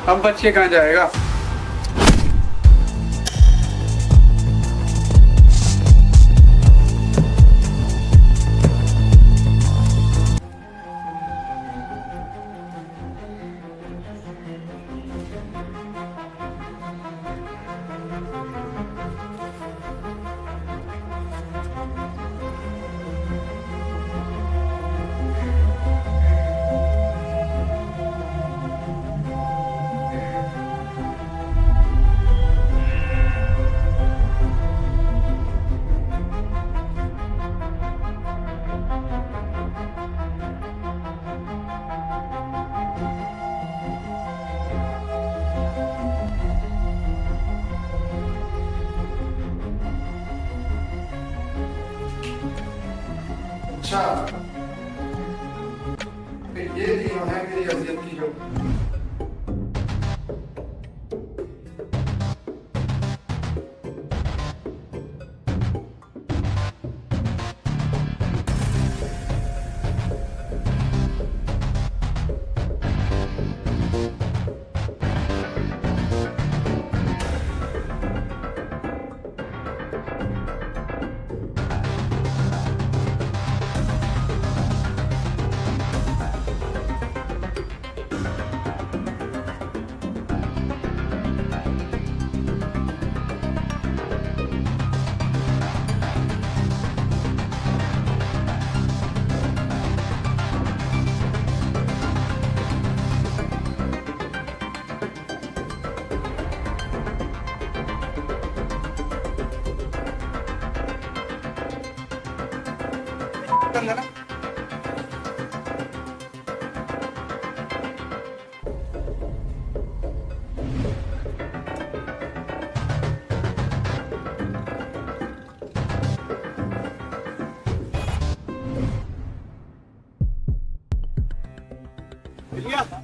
अब बच के कहाँ जाएगा। अच्छा, फिर ये तीनों है मेरी अजियत की जो। बंद है ना। मिल गया।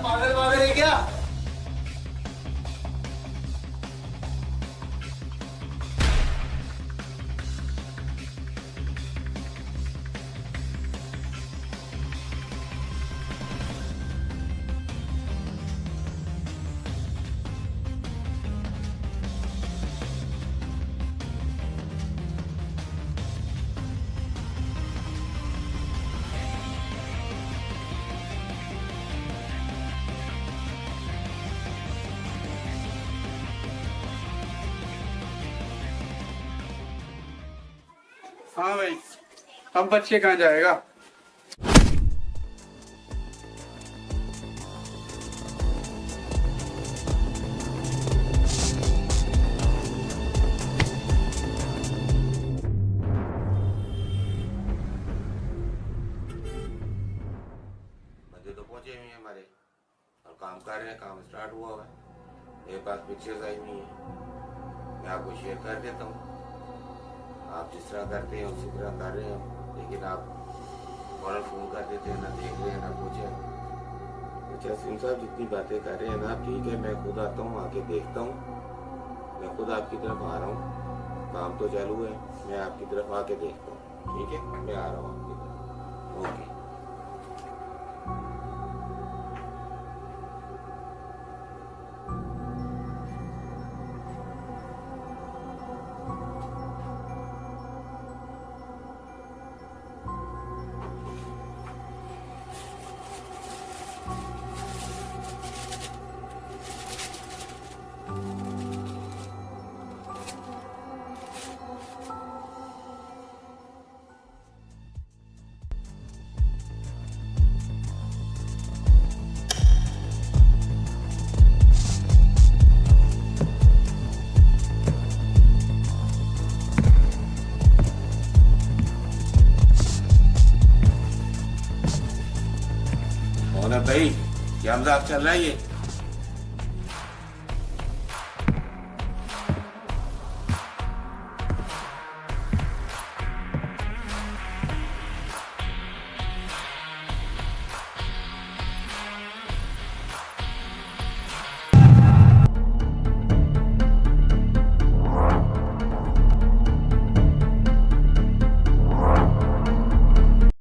पागल पागल है क्या। हाँ भाई, अब बच के कहाँ जाएगा। बंदे तो पहुंचे हुए हैं हमारे और काम कर रहे हैं, काम स्टार्ट हुआ हुआ है। मेरे पास पिक्चर्स आई हुई हैं, मैं आपको शेयर कर देता हूँ। आप जिस तरह करते हैं उसी तरह कर रहे हैं, लेकिन आप फौरन फ़ोन कर देते हैं, ना देख रहे हैं ना कुछ है। अच्छा सिंह साहब जितनी बातें कर रहे हैं ना, ठीक है मैं खुद आता हूँ, आके देखता हूँ। मैं खुद आपकी तरफ आ रहा हूँ, काम तो चालू है, मैं आपकी तरफ आके देखता हूँ। ठीक है, मैं आ रहा हूँ आपकी तरफ। ओके। भाई क्या मजाक चल रहा है ये।